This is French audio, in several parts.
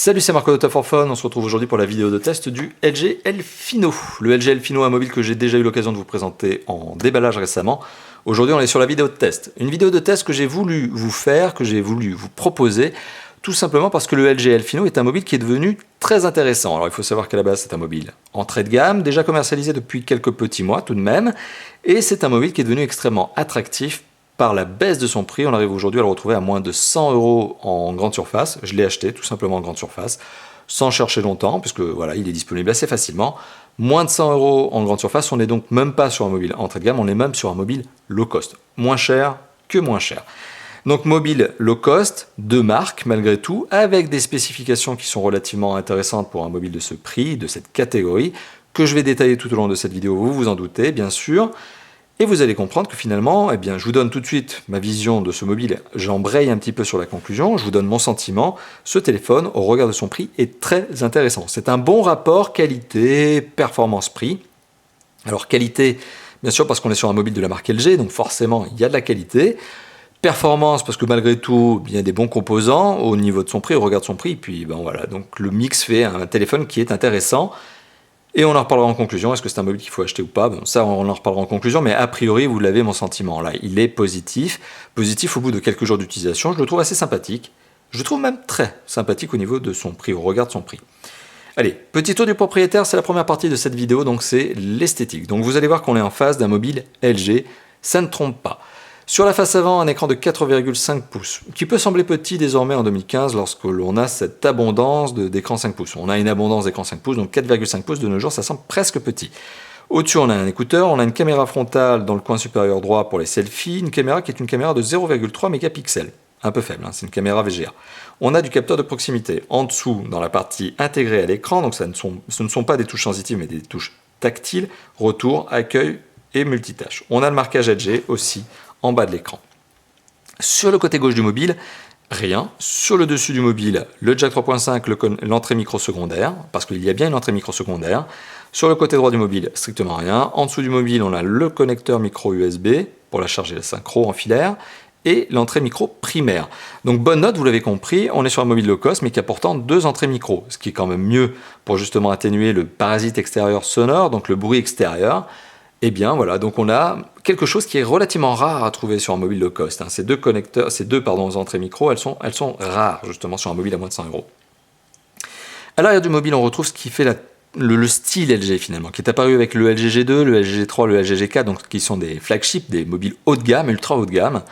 Salut, c'est Marco de Top for Fun. On se retrouve aujourd'hui pour la vidéo de test du LG Elfino. Le LG Elfino, un mobile que j'ai déjà eu l'occasion de vous présenter en déballage récemment. Aujourd'hui, on est sur la vidéo de test. Une vidéo de test que j'ai voulu vous faire, que j'ai voulu vous proposer, tout simplement parce que le LG Elfino est un mobile qui est devenu très intéressant. Alors, il faut savoir qu'à la base, c'est un mobile entrée de gamme, déjà commercialisé depuis quelques petits mois tout de même. Et c'est un mobile qui est devenu extrêmement attractif par la baisse de son prix. On arrive aujourd'hui à le retrouver à moins de 100 € en grande surface. Je l'ai acheté tout simplement en grande surface, sans chercher longtemps, puisque voilà, il est disponible assez facilement. Moins de 100 € en grande surface, on n'est donc même pas sur un mobile entrée de gamme, on est même sur un mobile low cost. Moins cher que moins cher. Donc mobile low cost, de marque malgré tout, avec des spécifications qui sont relativement intéressantes pour un mobile de ce prix, de cette catégorie, que je vais détailler tout au long de cette vidéo, vous vous en doutez bien sûr. Et vous allez comprendre que finalement, eh bien, je vous donne tout de suite ma vision de ce mobile, j'embraye un petit peu sur la conclusion, je vous donne mon sentiment. Ce téléphone, au regard de son prix, est très intéressant. C'est un bon rapport qualité, performance-prix. Alors qualité, bien sûr, parce qu'on est sur un mobile de la marque LG, donc forcément, il y a de la qualité. Performance, parce que malgré tout, il y a des bons composants au niveau de son prix, au regard de son prix. Et puis, ben voilà, donc le mix fait un téléphone qui est intéressant. Et on en reparlera en conclusion. Est-ce que c'est un mobile qu'il faut acheter ou pas? Bon, ça, on en reparlera en conclusion. Mais a priori, vous l'avez, mon sentiment. Là, il est positif. Positif au bout de quelques jours d'utilisation. Je le trouve assez sympathique. Je le trouve même très sympathique au niveau de son prix, au regard de son prix. Allez, petit tour du propriétaire. C'est la première partie de cette vidéo. Donc, c'est l'esthétique. Donc, vous allez voir qu'on est en face d'un mobile LG. Ça ne trompe pas. Sur la face avant, un écran de 4,5 pouces, qui peut sembler petit désormais en 2015 lorsque l'on a cette abondance d'écran 5 pouces. On a une abondance d'écran 5 pouces, donc 4,5 pouces de nos jours, ça semble presque petit. Au-dessus, on a un écouteur, on a une caméra frontale dans le coin supérieur droit pour les selfies, une caméra qui est une caméra de 0,3 mégapixels, un peu faible, hein, c'est une caméra VGA. On a du capteur de proximité en dessous, dans la partie intégrée à l'écran, donc ce ne sont pas des touches sensitives, mais des touches tactiles, retour, accueil et multitâche. On a le marquage LG aussi, en bas de l'écran. Sur le côté gauche du mobile, rien. Sur le dessus du mobile, le jack 3.5, l'entrée micro secondaire, parce qu'il y a bien une entrée micro secondaire. Sur le côté droit du mobile, strictement rien. En dessous du mobile, on a le connecteur micro USB pour la charge et la synchro en filaire et l'entrée micro primaire. Donc bonne note, vous l'avez compris, on est sur un mobile low cost mais qui a pourtant deux entrées micro, ce qui est quand même mieux pour justement atténuer le parasite extérieur sonore, donc le bruit extérieur. Eh bien voilà, donc on a quelque chose qui est relativement rare à trouver sur un mobile low cost. Ces deux entrées micro, elles sont rares justement sur un mobile à moins de 100 €. À l'arrière du mobile, on retrouve ce qui fait le style LG finalement, qui est apparu avec le LG G2, le LG G3, le LG G4, donc qui sont des flagships, des mobiles haut de gamme, ultra haut de gamme,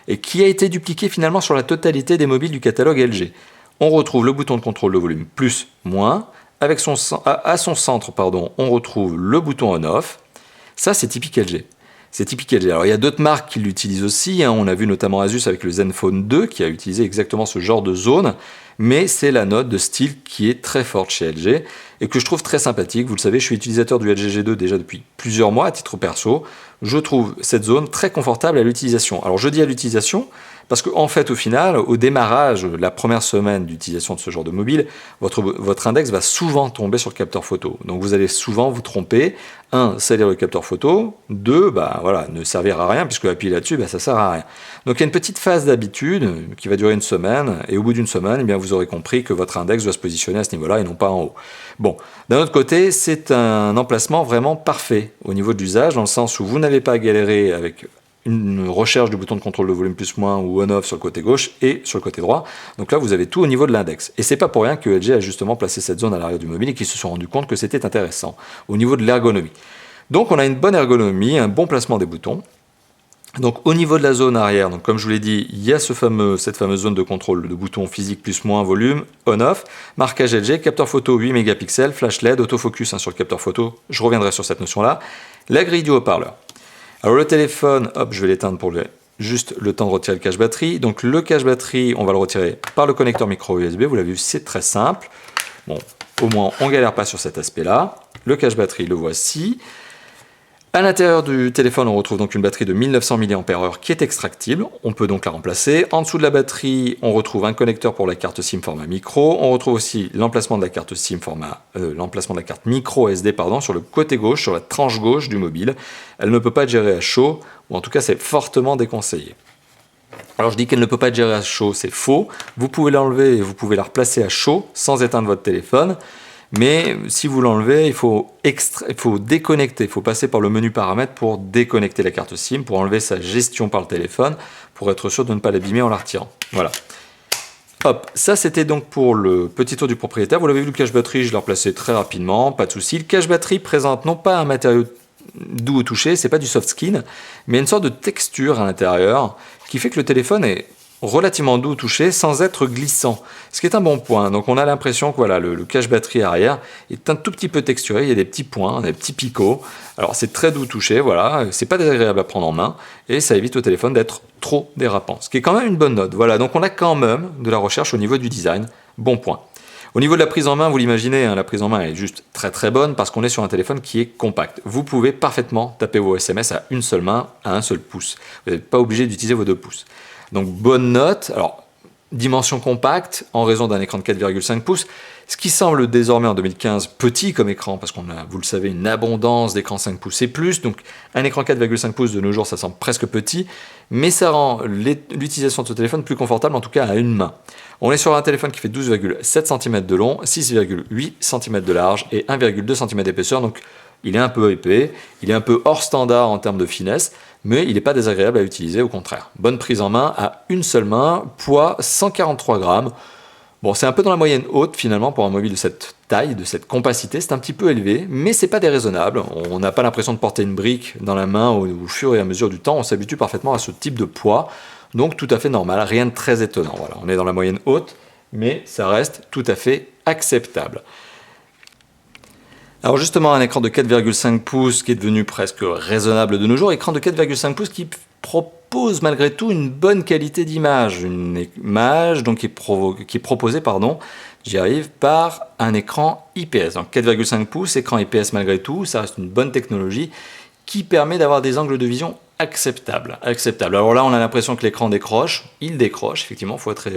et qui a été dupliqué finalement sur la totalité des mobiles du catalogue LG. On retrouve le bouton de contrôle de volume plus, moins, avec à son centre, on retrouve le bouton on-off. Ça, c'est typique LG. C'est typique LG. Alors, il y a d'autres marques qui l'utilisent aussi. Hein. On a vu notamment Asus avec le Zenfone 2 qui a utilisé exactement ce genre de zone. Mais c'est la note de style qui est très forte chez LG et que je trouve très sympathique. Vous le savez, je suis utilisateur du LG G2 déjà depuis plusieurs mois à titre perso. Je trouve cette zone très confortable à l'utilisation. Alors, je dis à l'utilisation parce qu'en fait, au final, au démarrage, la première semaine d'utilisation de ce genre de mobile, votre index va souvent tomber sur le capteur photo. Donc, vous allez souvent vous tromper. 1, salir le capteur photo. 2, voilà, ne servir à rien, puisque appuyer là-dessus, ça sert à rien. Donc il y a une petite phase d'habitude qui va durer une semaine, et au bout d'une semaine, eh bien, vous aurez compris que votre index doit se positionner à ce niveau-là et non pas en haut. Bon, d'un autre côté, c'est un emplacement vraiment parfait au niveau de l'usage, dans le sens où vous n'avez pas à galérer avec une recherche du bouton de contrôle de volume plus moins ou on-off sur le côté gauche et sur le côté droit. Donc là, vous avez tout au niveau de l'index. Et c'est pas pour rien que LG a justement placé cette zone à l'arrière du mobile et qu'ils se sont rendus compte que c'était intéressant au niveau de l'ergonomie. Donc on a une bonne ergonomie, un bon placement des boutons. Donc au niveau de la zone arrière, donc comme je vous l'ai dit, il y a cette fameuse zone de contrôle de bouton physique plus moins volume, on-off, marquage LG, capteur photo 8 mégapixels, flash LED, autofocus sur le capteur photo, je reviendrai sur cette notion-là, la grille du haut-parleur. Alors le téléphone, hop, je vais l'éteindre pour juste le temps de retirer le cache batterie. Donc le cache batterie, on va le retirer par le connecteur micro USB, vous l'avez vu, c'est très simple. Bon, au moins on ne galère pas sur cet aspect-là. Le cache batterie, le voici. À l'intérieur du téléphone, on retrouve donc une batterie de 1900 mAh qui est extractible. On peut donc la remplacer. En dessous de la batterie, on retrouve un connecteur pour la carte SIM format micro. On retrouve aussi l'emplacement de la carte SIM l'emplacement de la carte micro SD sur le côté gauche, sur la tranche gauche du mobile. Elle ne peut pas être gérée à chaud, ou en tout cas c'est fortement déconseillé. Alors je dis qu'elle ne peut pas être gérée à chaud, c'est faux. Vous pouvez l'enlever et vous pouvez la replacer à chaud sans éteindre votre téléphone. Mais si vous l'enlevez, il faut déconnecter, il faut passer par le menu paramètres pour déconnecter la carte SIM, pour enlever sa gestion par le téléphone, pour être sûr de ne pas l'abîmer en la retirant. Voilà. Hop, ça c'était donc pour le petit tour du propriétaire. Vous l'avez vu, le cache batterie, je l'ai replacé très rapidement, pas de souci. Le cache batterie présente non pas un matériau doux au toucher, c'est pas du soft skin, mais une sorte de texture à l'intérieur qui fait que le téléphone est relativement doux au toucher sans être glissant, ce qui est un bon point. Donc on a l'impression que voilà, le cache batterie arrière est un tout petit peu texturé, il y a des petits points, des petits picots. Alors c'est très doux au toucher, voilà, c'est pas désagréable à prendre en main et ça évite au téléphone d'être trop dérapant, ce qui est quand même une bonne note. Voilà, donc on a quand même de la recherche au niveau du design, bon point. Au niveau de la prise en main, vous l'imaginez, hein, la prise en main est juste très très bonne parce qu'on est sur un téléphone qui est compact. Vous pouvez parfaitement taper vos SMS à une seule main, à un seul pouce. Vous n'êtes pas obligé d'utiliser vos 2 pouces. Donc bonne note. Alors, dimension compacte en raison d'un écran de 4,5 pouces, ce qui semble désormais en 2015 petit comme écran parce qu'on a, vous le savez, une abondance d'écrans 5 pouces et plus. Donc un écran 4,5 pouces de nos jours, ça semble presque petit, mais ça rend l'utilisation de ce téléphone plus confortable, en tout cas à une main. On est sur un téléphone qui fait 12,7 cm de long, 6,8 cm de large et 1,2 cm d'épaisseur. Donc il est un peu épais, il est un peu hors standard en termes de finesse, mais il n'est pas désagréable à utiliser, au contraire. Bonne prise en main à une seule main, poids 143 grammes. Bon, c'est un peu dans la moyenne haute finalement pour un mobile de cette taille, de cette compacité, c'est un petit peu élevé, mais c'est pas déraisonnable. On n'a pas l'impression de porter une brique dans la main au fur et à mesure du temps, on s'habitue parfaitement à ce type de poids, donc tout à fait normal, rien de très étonnant. Voilà, on est dans la moyenne haute, mais ça reste tout à fait acceptable. Alors justement, un écran de 4,5 pouces qui est devenu presque raisonnable de nos jours, écran de 4,5 pouces qui propose malgré tout une bonne qualité d'image, une image donc qui est proposée, j'y arrive, par un écran IPS. Donc 4,5 pouces, écran IPS malgré tout, ça reste une bonne technologie qui permet d'avoir des angles de vision acceptables. Alors là, on a l'impression que l'écran décroche, il décroche, effectivement, il faut être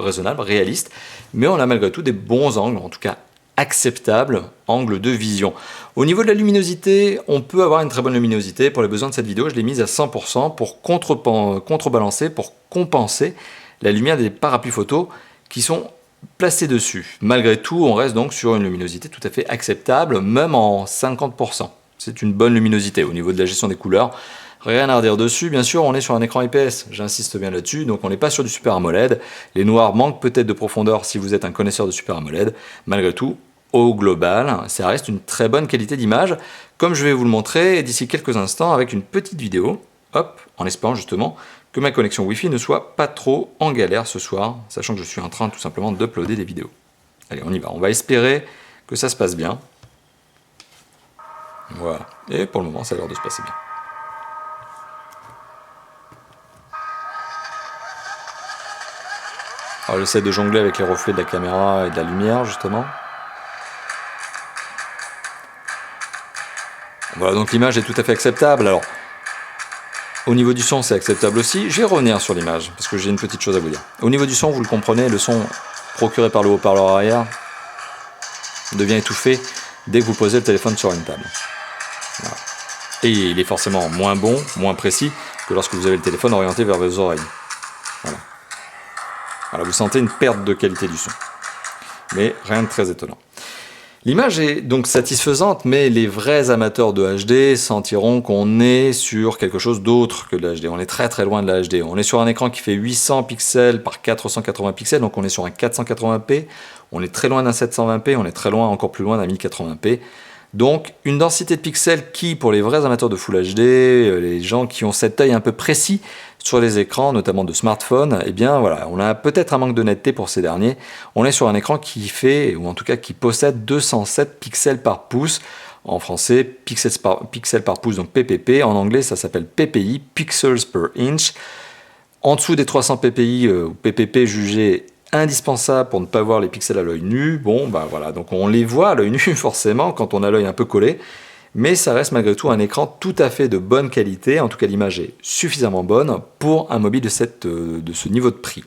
raisonnable, réaliste, mais on a malgré tout des bons angles, en tout cas acceptable angle de vision. Au niveau de la luminosité, on peut avoir une très bonne luminosité. Pour les besoins de cette vidéo, je l'ai mise à 100% pour contrebalancer, pour compenser la lumière des parapluies photo qui sont placés dessus. Malgré tout, on reste donc sur une luminosité tout à fait acceptable, même en 50%. C'est une bonne luminosité. Au niveau de la gestion des couleurs, rien à redire dessus. Bien sûr, on est sur un écran IPS, j'insiste bien là-dessus, donc on n'est pas sur du Super AMOLED. Les noirs manquent peut-être de profondeur si vous êtes un connaisseur de Super AMOLED. Malgré tout, au global, ça reste une très bonne qualité d'image, comme je vais vous le montrer d'ici quelques instants avec une petite vidéo, hop, en espérant justement que ma connexion Wi-Fi ne soit pas trop en galère ce soir, sachant que je suis en train tout simplement d'uploader des vidéos. Allez, on y va, on va espérer que ça se passe bien. Voilà, et pour le moment, ça a l'air de se passer bien. Alors j'essaie de jongler avec les reflets de la caméra et de la lumière justement. Voilà, donc l'image est tout à fait acceptable. Alors, au niveau du son, c'est acceptable aussi. Je vais revenir sur l'image, parce que j'ai une petite chose à vous dire. Au niveau du son, vous le comprenez, le son procuré par le haut-parleur arrière devient étouffé dès que vous posez le téléphone sur une table. Voilà. Et il est forcément moins bon, moins précis que lorsque vous avez le téléphone orienté vers vos oreilles. Voilà. Voilà, vous sentez une perte de qualité du son. Mais rien de très étonnant. L'image est donc satisfaisante, mais les vrais amateurs de HD sentiront qu'on est sur quelque chose d'autre que de la HD. On est très très loin de la HD. On est sur un écran qui fait 800 pixels par 480 pixels, donc on est sur un 480p. On est très loin d'un 720p, on est très loin, encore plus loin d'un 1080p. Donc une densité de pixels qui, pour les vrais amateurs de Full HD, les gens qui ont cet œil un peu précis sur les écrans, notamment de smartphones, eh bien voilà, on a peut-être un manque de netteté pour ces derniers. On est sur un écran qui fait, ou en tout cas qui possède 207 pixels par pouce. En français, pixels par pouce, donc PPP. En anglais, ça s'appelle PPI, Pixels per Inch. En dessous des 300 PPI ou PPP jugés indispensable pour ne pas voir les pixels à l'œil nu. Bon, bah voilà, donc on les voit à l'œil nu forcément quand on a l'œil un peu collé, mais ça reste malgré tout un écran tout à fait de bonne qualité, en tout cas l'image est suffisamment bonne pour un mobile de ce niveau de prix.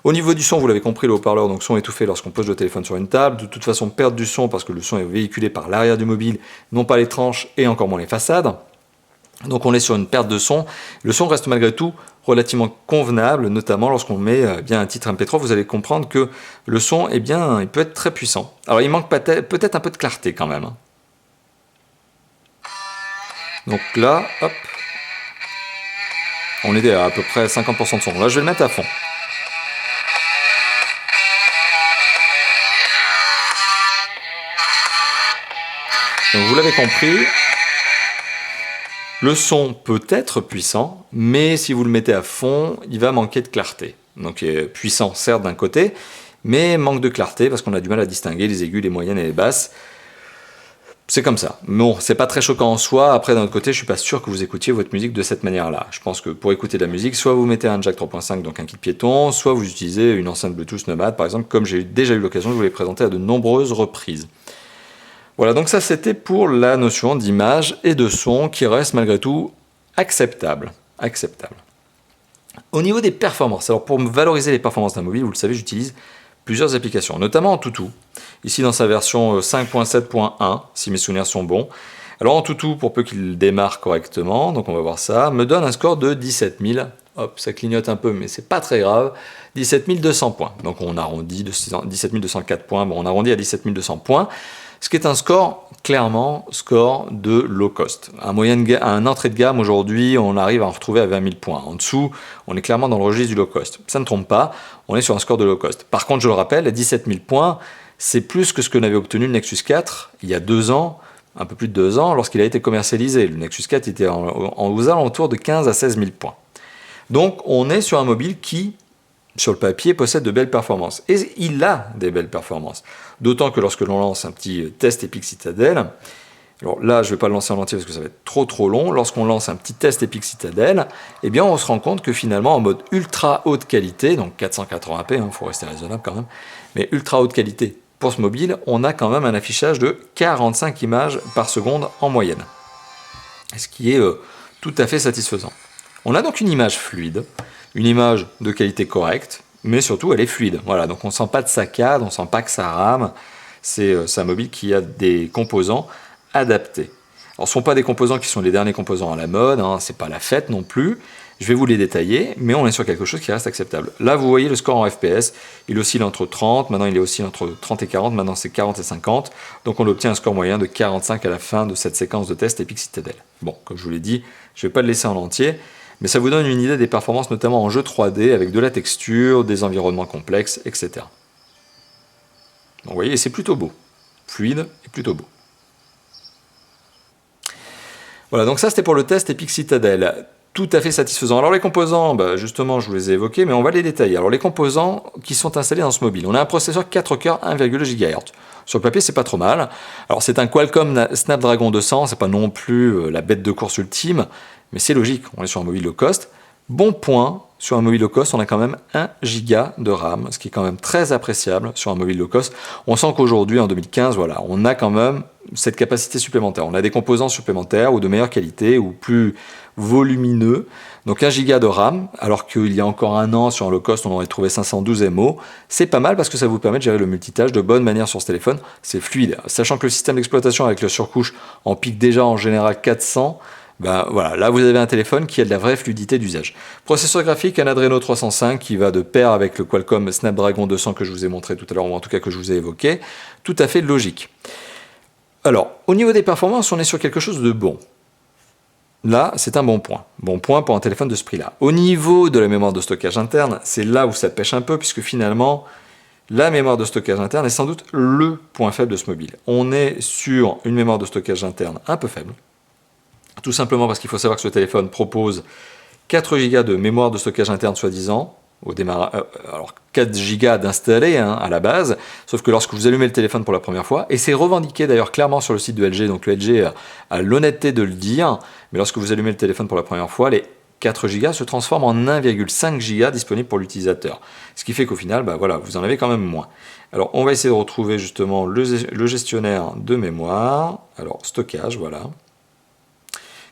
Au niveau du son, vous l'avez compris, le haut-parleur, donc son étouffé lorsqu'on pose le téléphone sur une table. De toute façon, perte du son parce que le son est véhiculé par l'arrière du mobile, non pas les tranches et encore moins les façades. Donc on est sur une perte de son. Le son reste malgré tout relativement convenable, notamment lorsqu'on met bien un titre MP3, vous allez comprendre que le son, eh bien, il peut être très puissant. Alors il manque peut-être un peu de clarté quand même. Donc là, hop, on est à peu près 50% de son. Là, je vais le mettre à fond. Donc vous l'avez compris, le son peut être puissant, mais si vous le mettez à fond, il va manquer de clarté. Donc puissant certes d'un côté, mais manque de clarté parce qu'on a du mal à distinguer les aigus, les moyennes et les basses. C'est comme ça. Bon, c'est pas très choquant en soi. Après, d'un autre côté, je suis pas sûr que vous écoutiez votre musique de cette manière-là. Je pense que pour écouter de la musique, soit vous mettez un jack 3.5, donc un kit piéton, soit vous utilisez une enceinte Bluetooth Nomad, par exemple, comme j'ai déjà eu l'occasion de vous les présenter à de nombreuses reprises. Voilà, donc ça c'était pour la notion d'image et de son qui reste malgré tout acceptable. Au niveau des performances, alors pour valoriser les performances d'un mobile, vous le savez, j'utilise plusieurs applications, notamment Antutu, ici dans sa version 5.7.1, si mes souvenirs sont bons. Alors Antutu, pour peu qu'il démarre correctement, donc on va voir ça, me donne un score de 17 000, hop, ça clignote un peu, mais c'est pas très grave, 17 200 points. Donc on arrondit de 17 204 points, bon on arrondit à 17 200 points, ce qui est un score, clairement, score de low cost. Un entrée de gamme, aujourd'hui, on arrive à en retrouver à 20 000 points. En dessous, on est clairement dans le registre du low cost. Ça ne trompe pas, on est sur un score de low cost. Par contre, je le rappelle, 17 000 points, c'est plus que ce que n'avait obtenu le Nexus 4 il y a 2 ans, un peu plus de 2 ans, lorsqu'il a été commercialisé. Le Nexus 4 était aux alentours de 15 à 16 000 points. Donc, on est sur un mobile qui, sur le papier, possède de belles performances. Et il a des belles performances. D'autant que lorsque l'on lance un petit test Epic Citadel, alors là je ne vais pas le lancer en entier parce que ça va être trop long, lorsqu'on lance un petit test Epic Citadel, eh bien on se rend compte que finalement en mode ultra haute qualité, donc 480p, il faut rester raisonnable quand même, mais ultra haute qualité pour ce mobile, on a quand même un affichage de 45 images par seconde en moyenne. Ce qui est tout à fait satisfaisant. On a donc une image fluide, une image de qualité correcte, mais surtout elle est fluide. Voilà, donc on ne sent pas de saccade, on ne sent pas que ça rame. C'est un mobile qui a des composants adaptés. Alors ce ne sont pas des composants qui sont les derniers composants à la mode, hein, c'est pas la fête non plus. Je vais vous les détailler, mais on est sur quelque chose qui reste acceptable. Là, vous voyez le score en FPS, il oscille entre 30, maintenant il est aussi entre 30 et 40, maintenant c'est 40 et 50. Donc on obtient un score moyen de 45 à la fin de cette séquence de test Epic Citadel. Bon, comme je vous l'ai dit, je ne vais pas le laisser en entier, mais ça vous donne une idée des performances, notamment en jeu 3D, avec de la texture, des environnements complexes, etc. Donc vous voyez, c'est plutôt beau. Fluide et plutôt beau. Voilà, donc ça c'était pour le test Epic Citadel. Tout à fait satisfaisant. Alors les composants, justement, je vous les ai évoqués, mais on va les détailler. Alors les composants qui sont installés dans ce mobile. On a un processeur 4 cœurs 1,2 GHz. Sur le papier, c'est pas trop mal. Alors c'est un Qualcomm Snapdragon 200, c'est pas non plus la bête de course ultime, mais c'est logique, on est sur un mobile low cost. Bon point, sur un mobile low cost, on a quand même 1 Go de RAM, ce qui est quand même très appréciable sur un mobile low cost. On sent qu'aujourd'hui, en 2015, voilà, on a quand même cette capacité supplémentaire. On a des composants supplémentaires ou de meilleure qualité ou plus volumineux. Donc 1 Go de RAM, alors qu'il y a encore un an, sur un low cost, on aurait trouvé 512 MO. C'est pas mal parce que ça vous permet de gérer le multitâche de bonne manière sur ce téléphone. C'est fluide. Sachant que le système d'exploitation avec le surcouche en pique déjà en général 400, voilà, là vous avez un téléphone qui a de la vraie fluidité d'usage. Processeur graphique, un Adreno 305 qui va de pair avec le Qualcomm Snapdragon 200 que je vous ai montré tout à l'heure, ou en tout cas que je vous ai évoqué. Tout à fait logique. Alors, au niveau des performances, on est sur quelque chose de bon. Là, c'est un bon point. Bon point pour un téléphone de ce prix-là. Au niveau de la mémoire de stockage interne, c'est là où ça pêche un peu, puisque finalement, la mémoire de stockage interne est sans doute le point faible de ce mobile. On est sur une mémoire de stockage interne un peu faible. Tout simplement parce qu'il faut savoir que ce téléphone propose 4 Go de mémoire de stockage interne soi-disant, au démarrage, alors 4 Go d'installé à la base, sauf que lorsque vous allumez le téléphone pour la première fois, et c'est revendiqué d'ailleurs clairement sur le site de LG, donc le LG a l'honnêteté de le dire, mais lorsque vous allumez le téléphone pour la première fois, les 4 Go se transforment en 1,5 Go disponible pour l'utilisateur. Ce qui fait qu'au final, voilà, vous en avez quand même moins. Alors on va essayer de retrouver justement le gestionnaire de mémoire, alors stockage, voilà.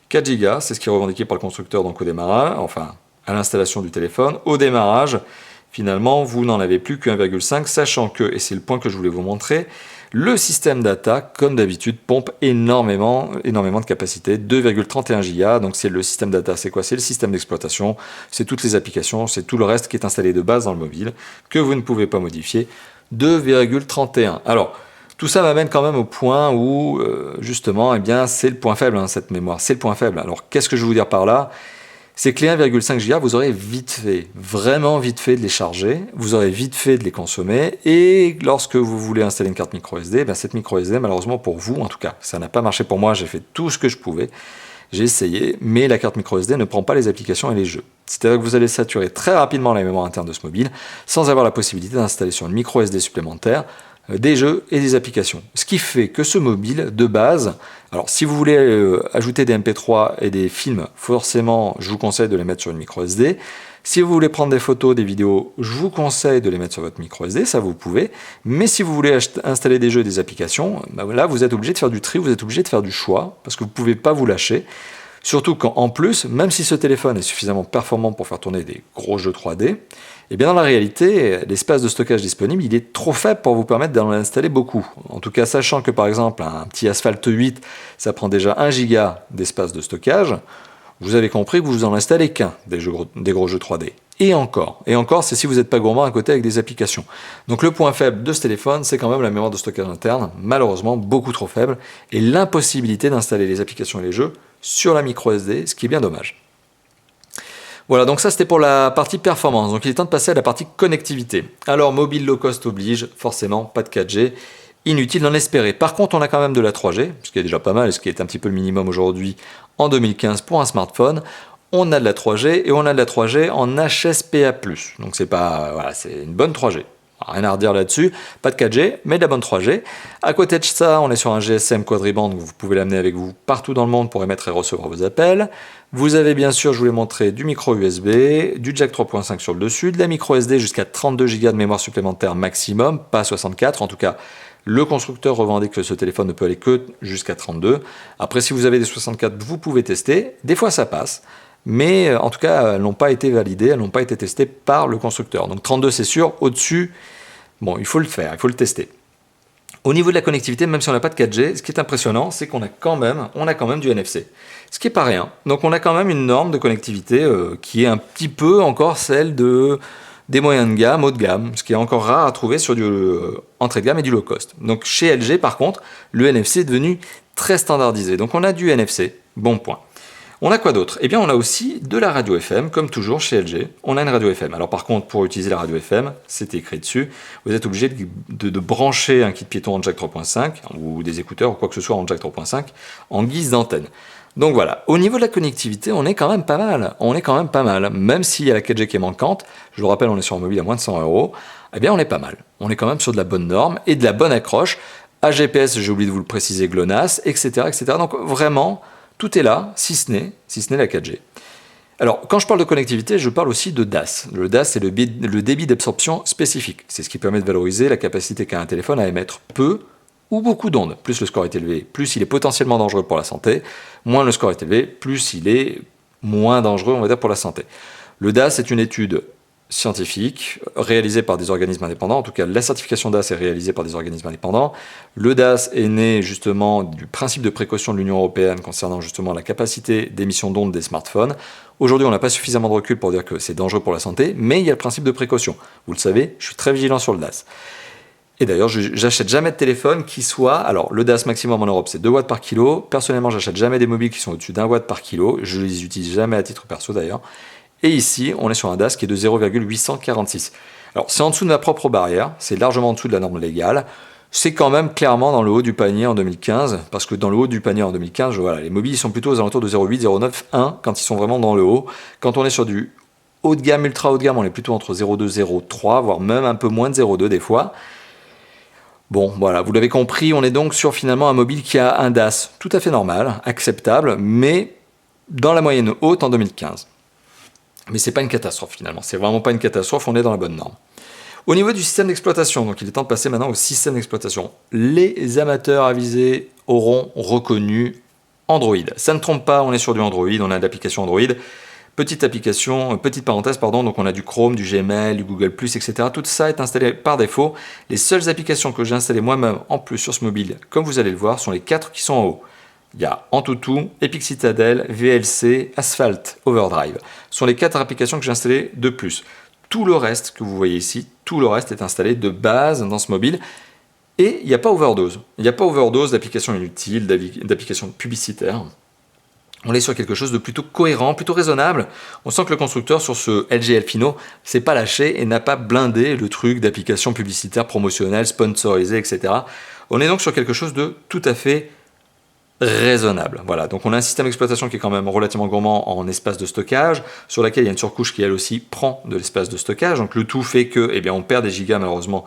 4 Go, c'est ce qui est revendiqué par le constructeur donc au démarrage, enfin à l'installation du téléphone. Au démarrage, finalement, vous n'en avez plus que 1,5, sachant que, et c'est le point que je voulais vous montrer, le système data, comme d'habitude, pompe énormément de capacité, 2,31 Go. Donc c'est le système data, c'est quoi? C'est le système d'exploitation, c'est toutes les applications, c'est tout le reste qui est installé de base dans le mobile, que vous ne pouvez pas modifier. 2,31. Alors, tout ça m'amène quand même au point où, justement, eh bien, c'est le point faible, hein, cette mémoire, c'est le point faible. Alors, qu'est-ce que je veux vous dire par là? C'est que les 1,5 Go, vous aurez vite fait, vraiment vite fait de les charger, vous aurez vite fait de les consommer, et lorsque vous voulez installer une carte micro SD, ben cette micro SD, malheureusement pour vous, en tout cas, ça n'a pas marché pour moi, j'ai fait tout ce que je pouvais, j'ai essayé, mais la carte micro SD ne prend pas les applications et les jeux. C'est-à-dire que vous allez saturer très rapidement la mémoire interne de ce mobile, sans avoir la possibilité d'installer sur une micro SD supplémentaire des jeux et des applications. Ce qui fait que ce mobile, de base, alors si vous voulez ajouter des MP3 et des films, forcément, je vous conseille de les mettre sur une micro SD. Si vous voulez prendre des photos, des vidéos, je vous conseille de les mettre sur votre micro SD, ça vous pouvez. Mais si vous voulez installer des jeux et des applications, ben là, vous êtes obligé de faire du tri, vous êtes obligé de faire du choix, parce que vous ne pouvez pas vous lâcher. Surtout qu'en plus, même si ce téléphone est suffisamment performant pour faire tourner des gros jeux 3D, eh bien dans la réalité, l'espace de stockage disponible, il est trop faible pour vous permettre d'en installer beaucoup. En tout cas, sachant que par exemple, un petit Asphalt 8, ça prend déjà 1 giga d'espace de stockage, vous avez compris que vous en installez qu'un des gros jeux 3D. Et encore, c'est si vous n'êtes pas gourmand à côté avec des applications. Donc le point faible de ce téléphone, c'est quand même la mémoire de stockage interne, malheureusement beaucoup trop faible, et l'impossibilité d'installer les applications et les jeux sur la micro SD, ce qui est bien dommage. Voilà, donc ça c'était pour la partie performance. Donc il est temps de passer à la partie connectivité. Alors mobile low cost oblige, forcément pas de 4G, inutile d'en espérer. Par contre on a quand même de la 3G, ce qui est déjà pas mal, ce qui est un petit peu le minimum aujourd'hui en 2015 pour un smartphone. On a de la 3G et on a de la 3G en HSPA+. Donc c'est pas, voilà, c'est une bonne 3G. Rien à redire là-dessus, pas de 4G, mais de la bonne 3G. À côté de ça, on est sur un GSM quadriband, donc vous pouvez l'amener avec vous partout dans le monde pour émettre et recevoir vos appels. Vous avez bien sûr, je vous l'ai montré, du micro USB, du jack 3.5 sur le dessus, de la micro SD jusqu'à 32 Go de mémoire supplémentaire maximum, pas 64, en tout cas le constructeur revendique que ce téléphone ne peut aller que jusqu'à 32. Après, si vous avez des 64, vous pouvez tester, des fois ça passe. Mais en tout cas, elles n'ont pas été validées, elles n'ont pas été testées par le constructeur. Donc 32 c'est sûr, au-dessus, bon, il faut le faire, il faut le tester. Au niveau de la connectivité, même si on n'a pas de 4G, ce qui est impressionnant, c'est qu'on a quand même du NFC. Ce qui n'est pas rien. Donc on a quand même une norme de connectivité qui est un petit peu encore celle des moyens de gamme, haut de gamme, ce qui est encore rare à trouver sur du entrée de gamme et du low cost. Donc chez LG, par contre, le NFC est devenu très standardisé. Donc on a du NFC, bon point. On a quoi d'autre? Eh bien, on a aussi de la radio FM, comme toujours chez LG. On a une radio FM. Alors par contre, pour utiliser la radio FM, c'est écrit dessus, vous êtes obligé de brancher un kit piéton en jack 3.5, ou des écouteurs, ou quoi que ce soit en jack 3.5, en guise d'antenne. Donc voilà, au niveau de la connectivité, on est quand même pas mal. Même s'il y a la 4G qui est manquante, je le rappelle, on est sur un mobile à moins de 100 €, eh bien on est pas mal. On est quand même sur de la bonne norme et de la bonne accroche. AGPS, j'ai oublié de vous le préciser, GLONASS, etc., etc. Donc vraiment, tout est là, si ce n'est la 4G. Alors, quand je parle de connectivité, je parle aussi de DAS. Le DAS, c'est le débit d'absorption spécifique. C'est ce qui permet de valoriser la capacité qu'a un téléphone à émettre peu ou beaucoup d'ondes. Plus le score est élevé, plus il est potentiellement dangereux pour la santé. Moins le score est élevé, plus il est moins dangereux, on va dire, pour la santé. Le DAS est une étude scientifique réalisée par des organismes indépendants. En tout cas, la certification DAS est réalisée par des organismes indépendants. Le DAS est né justement du principe de précaution de l'Union européenne concernant justement la capacité d'émission d'ondes des smartphones. Aujourd'hui, on n'a pas suffisamment de recul pour dire que c'est dangereux pour la santé, mais il y a le principe de précaution. Vous le savez, je suis très vigilant sur le DAS. Et d'ailleurs, j'achète jamais de téléphone qui soit... Alors, le DAS maximum en Europe, c'est 2 watts par kilo. Personnellement, j'achète jamais des mobiles qui sont au-dessus d'1 watt par kilo. Je les utilise jamais à titre perso d'ailleurs. Et ici, on est sur un DAS qui est de 0,846. Alors, c'est en dessous de ma propre barrière, c'est largement en dessous de la norme légale. C'est quand même clairement dans le haut du panier en 2015, parce que dans le haut du panier en 2015, voilà, les mobiles sont plutôt aux alentours de 0,8, 0,9, 1, quand ils sont vraiment dans le haut. Quand on est sur du haut de gamme, ultra haut de gamme, on est plutôt entre 0,2, 0,3, voire même un peu moins de 0,2 des fois. Bon, voilà, vous l'avez compris, on est donc sur finalement un mobile qui a un DAS tout à fait normal, acceptable, mais dans la moyenne haute en 2015. Mais c'est pas une catastrophe finalement, c'est vraiment pas une catastrophe, on est dans la bonne norme. Au niveau du système d'exploitation, donc il est temps de passer maintenant au système d'exploitation. Les amateurs avisés auront reconnu Android. Ça ne trompe pas, on est sur du Android, on a de l'application Android. Petite application, petite parenthèse, pardon, donc on a du Chrome, du Gmail, du Google+, etc. Tout ça est installé par défaut. Les seules applications que j'ai installées moi-même en plus sur ce mobile, comme vous allez le voir, sont les 4 qui sont en haut. Il y a Antutu, Epic Citadel, VLC, Asphalt, Overdrive. Ce sont les 4 applications que j'ai installées de plus. Tout le reste que vous voyez ici, tout le reste est installé de base dans ce mobile. Et il n'y a pas overdose. Il n'y a pas overdose d'applications inutiles, d'applications publicitaires. On est sur quelque chose de plutôt cohérent, plutôt raisonnable. On sent que le constructeur sur ce LG Elfino s'est pas lâché et n'a pas blindé le truc d'applications publicitaires promotionnelles, sponsorisées, etc. On est donc sur quelque chose de tout à fait raisonnable. Voilà, donc on a un système d'exploitation qui est quand même relativement gourmand en espace de stockage, sur laquelle il y a une surcouche qui elle aussi prend de l'espace de stockage. Donc le tout fait que, eh bien, on perd des gigas malheureusement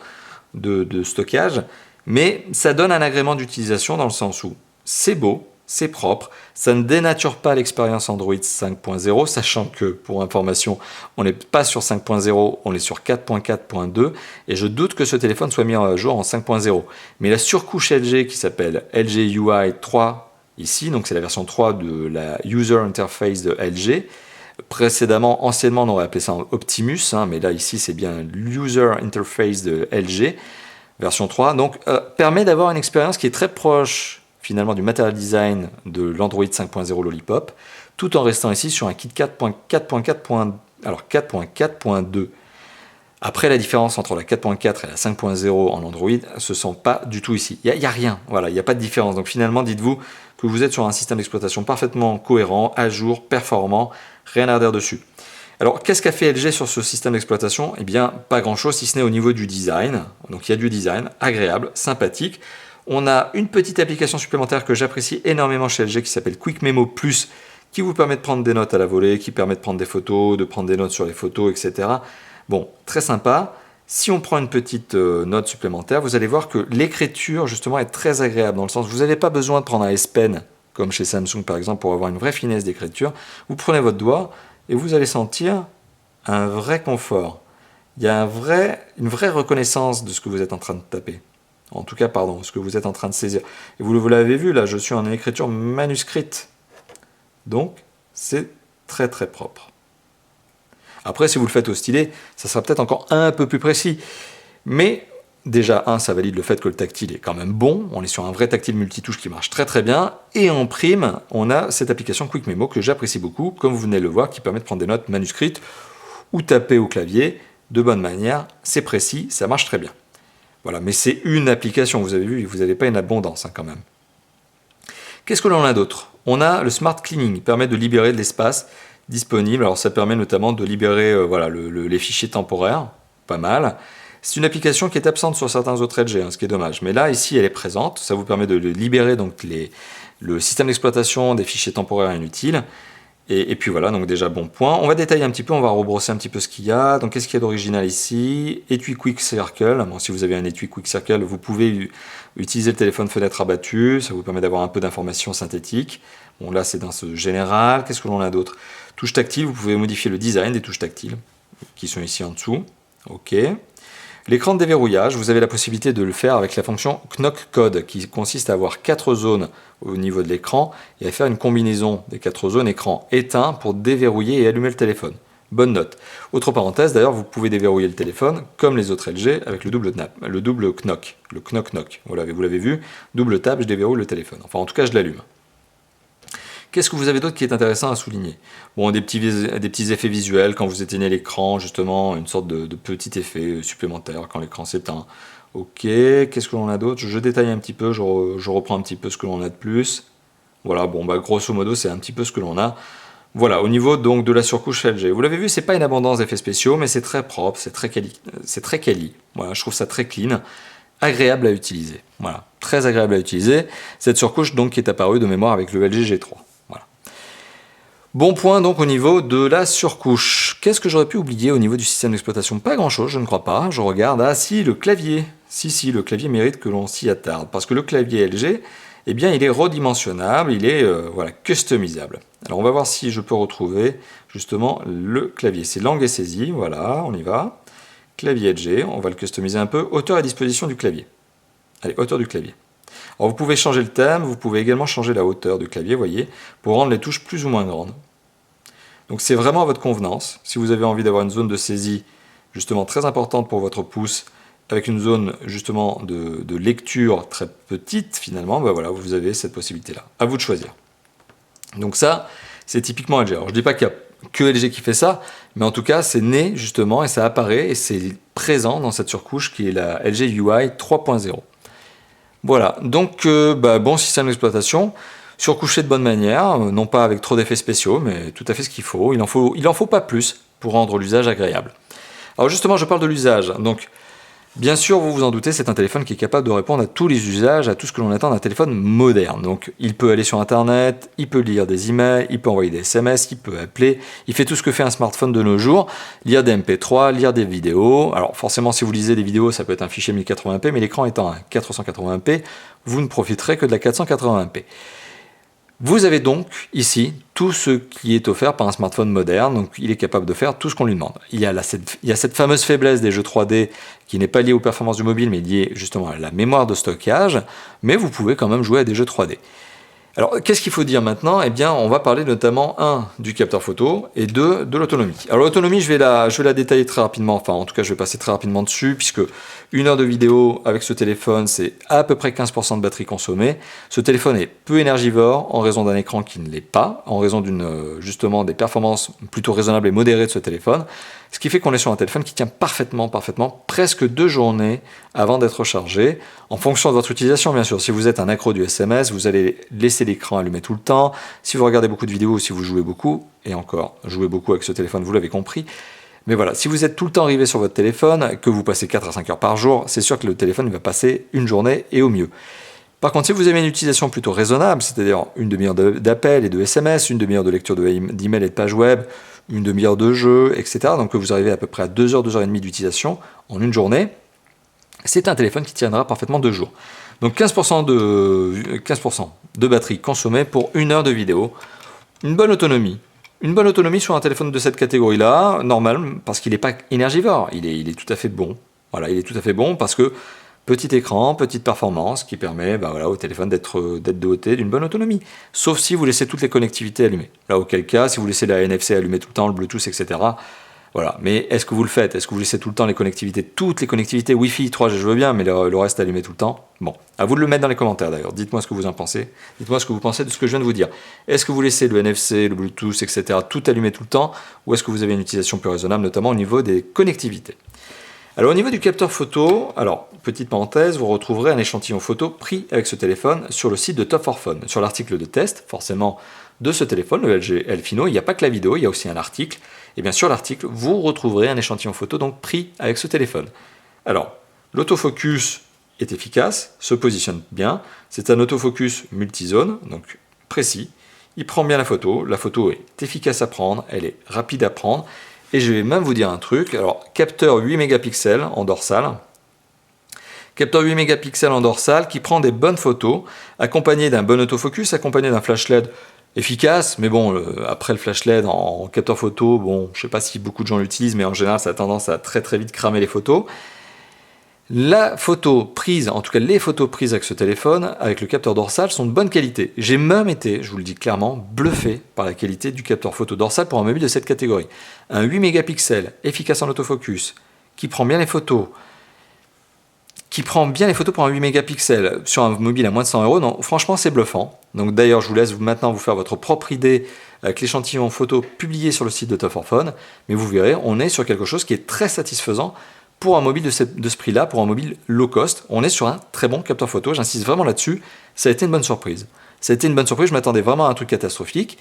de stockage, mais ça donne un agrément d'utilisation dans le sens où c'est beau, c'est propre, ça ne dénature pas l'expérience Android 5.0, sachant que, pour information, on n'est pas sur 5.0, on est sur 4.4.2, et je doute que ce téléphone soit mis à jour en 5.0. Mais la surcouche LG qui s'appelle LG UI 3, ici, donc c'est la version 3 de la User Interface de LG. Précédemment, anciennement, on aurait appelé ça Optimus, mais là, ici, c'est bien l'User Interface de LG, version 3, donc permet d'avoir une expérience qui est très proche finalement du material design de l'Android 5.0 Lollipop, tout en restant ici sur un kit 4.4.2. Après, la différence entre la 4.4 et la 5.0 en Android ne se sent pas du tout ici. Il n'y a rien, voilà, il n'y a pas de différence. Donc finalement, dites-vous que vous êtes sur un système d'exploitation parfaitement cohérent, à jour, performant, rien à redire dessus. Alors, qu'est-ce qu'a fait LG sur ce système d'exploitation? Eh bien, pas grand-chose, si ce n'est au niveau du design. Donc il y a du design agréable, sympathique. On a une petite application supplémentaire que j'apprécie énormément chez LG qui s'appelle Quick Memo Plus, qui vous permet de prendre des notes à la volée, qui permet de prendre des photos, de prendre des notes sur les photos, etc. Bon, très sympa. Si on prend une petite note supplémentaire, vous allez voir que l'écriture, justement, est très agréable, dans le sens où vous n'avez pas besoin de prendre un S Pen, comme chez Samsung par exemple, pour avoir une vraie finesse d'écriture. Vous prenez votre doigt et vous allez sentir un vrai confort. Il y a une vraie reconnaissance de ce que vous êtes en train de taper. En tout cas, pardon, ce que vous êtes en train de saisir. Et vous l'avez vu, là, je suis en écriture manuscrite. Donc, c'est très très propre. Après, si vous le faites au stylet, ça sera peut-être encore un peu plus précis. Mais déjà, ça valide le fait que le tactile est quand même bon. On est sur un vrai tactile multitouche qui marche très très bien. Et en prime, on a cette application Quick Memo que j'apprécie beaucoup, comme vous venez de le voir, qui permet de prendre des notes manuscrites ou taper au clavier de bonne manière. C'est précis, ça marche très bien. Voilà, mais c'est une application, vous avez vu, vous n'avez pas une abondance quand même. Qu'est-ce que l'on a d'autre? On a le Smart Cleaning, qui permet de libérer de l'espace disponible. Alors ça permet notamment de libérer les fichiers temporaires, pas mal. C'est une application qui est absente sur certains autres LG, ce qui est dommage. Mais là, ici, elle est présente. Ça vous permet de libérer donc, le système d'exploitation des fichiers temporaires inutiles. Et puis voilà, donc déjà bon point. On va détailler un petit peu, on va rebrosser un petit peu ce qu'il y a. Donc qu'est-ce qu'il y a d'original ici? Étui Quick Circle. Bon, si vous avez un étui Quick Circle, vous pouvez utiliser le téléphone fenêtre abattue. Ça vous permet d'avoir un peu d'informations synthétiques. Bon, là c'est dans ce général. Qu'est-ce que l'on a d'autre? Touches tactiles, vous pouvez modifier le design des touches tactiles qui sont ici en dessous. Ok. L'écran de déverrouillage, vous avez la possibilité de le faire avec la fonction Knock Code qui consiste à avoir 4 zones au niveau de l'écran et à faire une combinaison des 4 zones écran éteint pour déverrouiller et allumer le téléphone. Bonne note. Autre parenthèse, d'ailleurs, vous pouvez déverrouiller le téléphone comme les autres LG avec le double knock, le knock-knock. Vous l'avez vu, double tap, je déverrouille le téléphone. Enfin, en tout cas, je l'allume. Qu'est-ce que vous avez d'autre qui est intéressant à souligner? Bon, des petits effets visuels quand vous éteignez l'écran, justement, une sorte de petit effet supplémentaire quand l'écran s'éteint. Ok, qu'est-ce que l'on a d'autre? Je détaille un petit peu, je reprends un petit peu ce que l'on a de plus. Voilà, bon, grosso modo, c'est un petit peu ce que l'on a. Voilà, au niveau donc de la surcouche LG. Vous l'avez vu, c'est pas une abondance d'effets spéciaux, mais c'est très propre, c'est très quali. Voilà, je trouve ça très clean, agréable à utiliser. Voilà, très agréable à utiliser. Cette surcouche donc qui est apparue de mémoire avec le LG G3. Bon point donc au niveau de la surcouche. Qu'est-ce que j'aurais pu oublier au niveau du système d'exploitation? Pas grand chose, je ne crois pas. Je regarde, ah si, le clavier. Si, le clavier mérite que l'on s'y attarde. Parce que le clavier LG, eh bien il est redimensionnable, il est customisable. Alors on va voir si je peux retrouver justement le clavier. C'est langue et saisie, voilà, on y va. Clavier LG, on va le customiser un peu. Hauteur et disposition du clavier. Allez, hauteur du clavier. Alors vous pouvez changer le thème, vous pouvez également changer la hauteur du clavier, voyez, pour rendre les touches plus ou moins grandes. Donc c'est vraiment à votre convenance. Si vous avez envie d'avoir une zone de saisie justement très importante pour votre pouce, avec une zone justement de lecture très petite finalement, ben voilà, vous avez cette possibilité-là. À vous de choisir. Donc ça, c'est typiquement LG. Alors je ne dis pas qu'il n'y a que LG qui fait ça, mais en tout cas c'est né justement et ça apparaît et c'est présent dans cette surcouche qui est la LG UI 3.0. Voilà, donc bon système d'exploitation, surcouché de bonne manière, non pas avec trop d'effets spéciaux, mais tout à fait ce qu'il faut. Il en faut pas plus pour rendre l'usage agréable. Alors justement, je parle de l'usage. Donc, bien sûr, vous vous en doutez, c'est un téléphone qui est capable de répondre à tous les usages, à tout ce que l'on attend d'un téléphone moderne. Donc, il peut aller sur Internet, il peut lire des emails, il peut envoyer des SMS, il peut appeler, il fait tout ce que fait un smartphone de nos jours, lire des MP3, lire des vidéos. Alors, forcément, si vous lisez des vidéos, ça peut être un fichier 1080p, mais l'écran étant un 480p, vous ne profiterez que de la 480p. Vous avez donc ici tout ce qui est offert par un smartphone moderne, donc il est capable de faire tout ce qu'on lui demande. Il y a cette fameuse faiblesse des jeux 3D qui n'est pas liée aux performances du mobile, mais liée justement à la mémoire de stockage, mais vous pouvez quand même jouer à des jeux 3D. Alors, qu'est-ce qu'il faut dire maintenant? Eh bien, on va parler notamment, du capteur photo et de l'autonomie. Alors, l'autonomie, je vais la détailler très rapidement, enfin, en tout cas, je vais passer très rapidement dessus, puisque 1 heure de vidéo avec ce téléphone, c'est à peu près 15% de batterie consommée. Ce téléphone est peu énergivore en raison d'un écran qui ne l'est pas, en raison justement des performances plutôt raisonnables et modérées de ce téléphone, ce qui fait qu'on est sur un téléphone qui tient parfaitement, presque 2 journées avant d'être chargé, en fonction de votre utilisation, bien sûr. Si vous êtes un accro du SMS, vous allez laisser l'écran allumé tout le temps. Si vous regardez beaucoup de vidéos ou si vous jouez beaucoup, et encore, jouer beaucoup avec ce téléphone, vous l'avez compris. Mais voilà, si vous êtes tout le temps arrivé sur votre téléphone, que vous passez 4 à 5 heures par jour, c'est sûr que le téléphone va passer une journée et au mieux. Par contre, si vous avez une utilisation plutôt raisonnable, c'est-à-dire une demi-heure d'appel et de SMS, une demi-heure de lecture d'email et de page web, une demi-heure de jeu, etc., donc que vous arrivez à peu près à 2 heures, 2 heures et demie d'utilisation en une journée, c'est un téléphone qui tiendra parfaitement 2 jours. Donc 15% de batterie consommée pour 1 heure de vidéo. Une bonne autonomie. Une bonne autonomie sur un téléphone de cette catégorie-là, normal, parce qu'il n'est pas énergivore. Il est tout à fait bon. Voilà, il est tout à fait bon parce que petit écran, petite performance qui permet au téléphone d'être doté d'une bonne autonomie. Sauf si vous laissez toutes les connectivités allumées. Là, auquel cas, si vous laissez la NFC allumée tout le temps, le Bluetooth, etc., voilà. Mais est-ce que vous le faites? Est-ce que vous laissez tout le temps les connectivités, toutes les connectivités Wi-Fi, 3G, je veux bien, mais le reste allumé tout le temps? Bon, à vous de le mettre dans les commentaires d'ailleurs. Dites-moi ce que vous en pensez. Dites-moi ce que vous pensez de ce que je viens de vous dire. Est-ce que vous laissez le NFC, le Bluetooth, etc., tout allumé tout le temps? Ou est-ce que vous avez une utilisation plus raisonnable, notamment au niveau des connectivités? Alors au niveau du capteur photo, alors petite parenthèse, vous retrouverez un échantillon photo pris avec ce téléphone sur le site de Top 4 Phone. Sur l'article de test, forcément, de ce téléphone, le LG Elfino, il n'y a pas que la vidéo, il y a aussi un article. Et bien sur l'article, vous retrouverez un échantillon photo donc pris avec ce téléphone. Alors, l'autofocus est efficace, se positionne bien. C'est un autofocus multizone, donc précis. Il prend bien la photo est efficace à prendre, elle est rapide à prendre. Et je vais même vous dire un truc, alors capteur 8 mégapixels en dorsale. Capteur 8 mégapixels en dorsale qui prend des bonnes photos, accompagné d'un bon autofocus, accompagné d'un flash LED efficace, mais bon, après le flash LED en capteur photo, bon, je sais pas si beaucoup de gens l'utilisent, mais en général, ça a tendance à très très vite cramer les photos. La photo prise, en tout cas les photos prises avec ce téléphone, avec le capteur dorsal, sont de bonne qualité. J'ai même été, je vous le dis clairement, bluffé par la qualité du capteur photo dorsal pour un mobile de cette catégorie. Un 8 mégapixels, efficace en autofocus, qui prend bien les photos, pour un 8 mégapixels sur un mobile à moins de 100 €, non, franchement c'est bluffant. Donc d'ailleurs je vous laisse maintenant vous faire votre propre idée avec l'échantillon photo publié sur le site de Top 4 Phone, mais vous verrez, on est sur quelque chose qui est très satisfaisant pour un mobile de ce prix-là, pour un mobile low cost. On est sur un très bon capteur photo, j'insiste vraiment là-dessus, ça a été une bonne surprise. Ça a été une bonne surprise, je m'attendais vraiment à un truc catastrophique.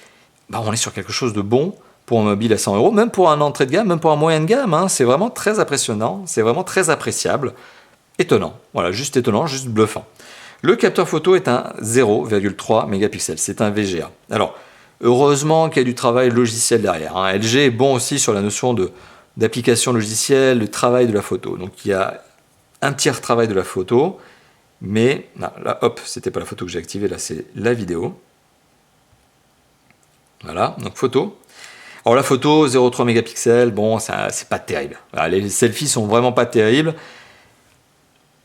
On est sur quelque chose de bon pour un mobile à 100 €, même pour un entrée de gamme, même pour un moyen de gamme, hein. C'est vraiment très impressionnant, c'est vraiment très appréciable. Étonnant, voilà, juste étonnant, juste bluffant. Le capteur photo est un 0,3 mégapixels, c'est un VGA. Alors, heureusement qu'il y a du travail logiciel derrière, hein. LG est bon aussi sur la notion d'application logicielle, le travail de la photo. Donc il y a un tiers travail de la photo, mais là, hop, c'était pas la photo que j'ai activée, là c'est la vidéo. Voilà, donc photo. Alors la photo, 0,3 mégapixels, bon, c'est pas terrible. Voilà, les selfies sont vraiment pas terribles.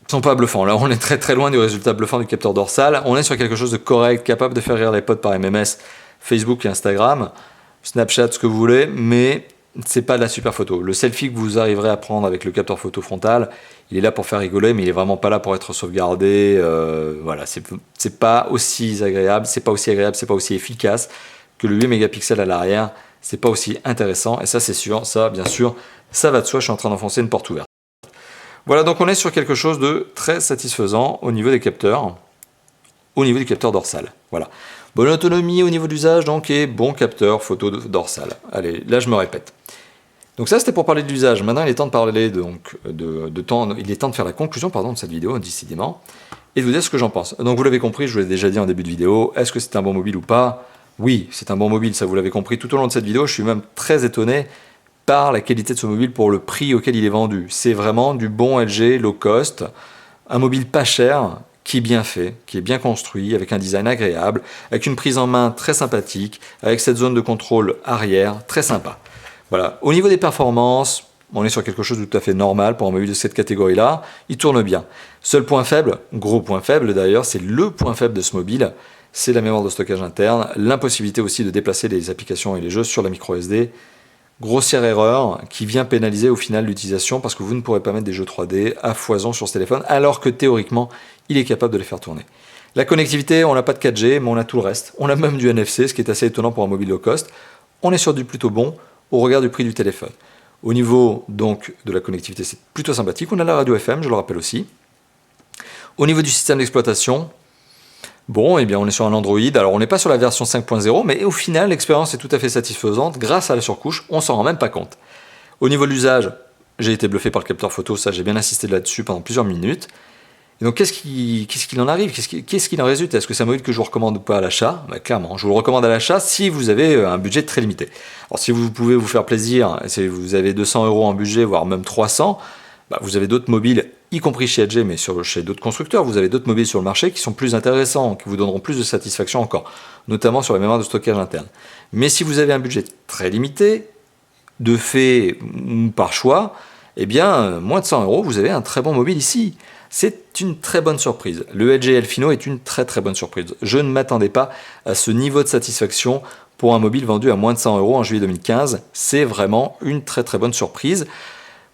Sont pas bluffants. Là, on est très très loin du résultat bluffant du capteur dorsal. On est sur quelque chose de correct, capable de faire rire les potes par MMS, Facebook et Instagram. Snapchat, ce que vous voulez, mais c'est pas de la super photo. Le selfie que vous arriverez à prendre avec le capteur photo frontal, il est là pour faire rigoler, mais il est vraiment pas là pour être sauvegardé. Voilà, c'est pas aussi agréable, c'est pas aussi efficace que le 8 mégapixels à l'arrière. C'est pas aussi intéressant, et ça c'est sûr, ça bien sûr, ça va de soi, je suis en train d'enfoncer une porte ouverte. Voilà, donc on est sur quelque chose de très satisfaisant au niveau des capteurs, au niveau du capteur dorsal. Voilà. Bonne autonomie au niveau d'usage, donc, et bon capteur photo dorsal. Allez, là je me répète. Donc ça c'était pour parler de l'usage. Maintenant il est temps de parler il est temps de faire la conclusion de cette vidéo, décidément, et de vous dire ce que j'en pense. Donc vous l'avez compris, je vous l'ai déjà dit en début de vidéo, est-ce que c'est un bon mobile ou pas? Oui, c'est un bon mobile, ça vous l'avez compris tout au long de cette vidéo. Je suis même très étonné par la qualité de ce mobile pour le prix auquel il est vendu. C'est vraiment du bon LG low cost, un mobile pas cher, qui est bien fait, qui est bien construit, avec un design agréable, avec une prise en main très sympathique, avec cette zone de contrôle arrière très sympa. Voilà. Au niveau des performances, on est sur quelque chose de tout à fait normal pour un mobile de cette catégorie-là. Il tourne bien. Seul point faible, gros point faible d'ailleurs, c'est le point faible de ce mobile, c'est la mémoire de stockage interne, l'impossibilité aussi de déplacer les applications et les jeux sur la micro SD. Grossière erreur qui vient pénaliser au final l'utilisation parce que vous ne pourrez pas mettre des jeux 3D à foison sur ce téléphone alors que théoriquement il est capable de les faire tourner. La connectivité, on n'a pas de 4G mais on a tout le reste. On a même du NFC, ce qui est assez étonnant pour un mobile low cost. On est sur du plutôt bon au regard du prix du téléphone. Au niveau donc de la connectivité, c'est plutôt sympathique. On a la radio FM, je le rappelle aussi. Au niveau du système d'exploitation, bon, eh bien, on est sur un Android. Alors, on n'est pas sur la version 5.0, mais au final, l'expérience est tout à fait satisfaisante grâce à la surcouche. On s'en rend même pas compte. Au niveau de l'usage, j'ai été bluffé par le capteur photo. Ça, j'ai bien insisté là-dessus pendant plusieurs minutes. Et donc, qu'est-ce qu'il en arrive? Qu'est-ce qu'il en résulte? Est-ce que c'est un mobile que je vous recommande ou pas à l'achat? Bah, clairement, je vous le recommande à l'achat si vous avez un budget très limité. Alors, si vous pouvez vous faire plaisir, si vous avez 200 € en budget, voire même 300, bah, vous avez d'autres mobiles, y compris chez LG, mais chez d'autres constructeurs, vous avez d'autres mobiles sur le marché qui sont plus intéressants, qui vous donneront plus de satisfaction encore, notamment sur la mémoire de stockage interne. Mais si vous avez un budget très limité, de fait ou par choix, eh bien, moins de 100 €, vous avez un très bon mobile ici. C'est une très bonne surprise. Le LG Elfino est une très très bonne surprise. Je ne m'attendais pas à ce niveau de satisfaction pour un mobile vendu à moins de 100 € en juillet 2015. C'est vraiment une très très bonne surprise.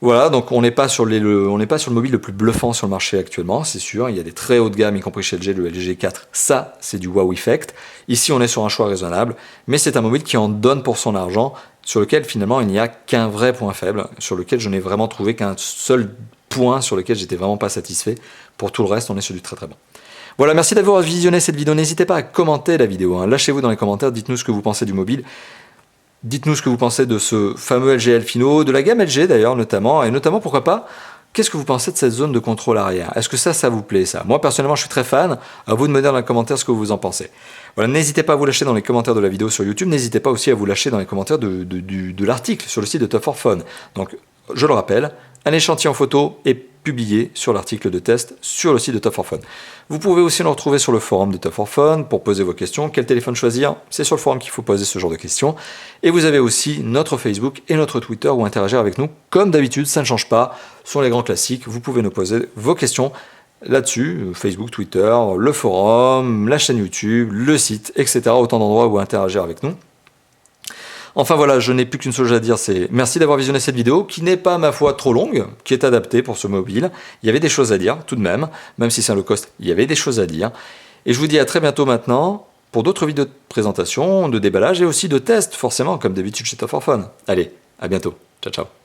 Voilà, donc on n'est pas sur le mobile le plus bluffant sur le marché actuellement, c'est sûr. Il y a des très hauts de gamme, y compris chez LG, le LG G4. Ça, c'est du wow effect. Ici, on est sur un choix raisonnable, mais c'est un mobile qui en donne pour son argent, sur lequel finalement il n'y a qu'un vrai point faible, sur lequel je n'ai vraiment trouvé qu'un seul point sur lequel j'étais vraiment pas satisfait. Pour tout le reste, on est sur du très très bon. Voilà, merci d'avoir visionné cette vidéo. N'hésitez pas à commenter la vidéo. Lâchez-vous dans les commentaires, dites-nous ce que vous pensez du mobile. Dites-nous ce que vous pensez de ce fameux LG Elfino, de la gamme LG d'ailleurs notamment, et notamment pourquoi pas, qu'est-ce que vous pensez de cette zone de contrôle arrière? Est-ce que ça vous plaît ça? Moi personnellement je suis très fan, à vous de me dire dans les commentaires ce que vous en pensez. Voilà, n'hésitez pas à vous lâcher dans les commentaires de la vidéo sur YouTube, n'hésitez pas aussi à vous lâcher dans les commentaires de l'article sur le site de Top 4 Phone. Donc je le rappelle, un échantillon photo est publié sur l'article de test sur le site de Top 4 Phone. Vous pouvez aussi nous retrouver sur le forum de Top 4 Phone pour poser vos questions. Quel téléphone choisir? C'est sur le forum qu'il faut poser ce genre de questions. Et vous avez aussi notre Facebook et notre Twitter où interagir avec nous. Comme d'habitude, ça ne change pas. Ce sont les grands classiques. Vous pouvez nous poser vos questions là-dessus. Facebook, Twitter, le forum, la chaîne YouTube, le site, etc. Autant d'endroits où interagir avec nous. Enfin voilà, je n'ai plus qu'une seule chose à dire, c'est merci d'avoir visionné cette vidéo, qui n'est pas, ma foi, trop longue, qui est adaptée pour ce mobile. Il y avait des choses à dire, tout de même si c'est un low cost, il y avait des choses à dire. Et je vous dis à très bientôt maintenant, pour d'autres vidéos de présentation, de déballage et aussi de tests, forcément, comme d'habitude chez Top 4 Phone. Allez, à bientôt. Ciao, ciao.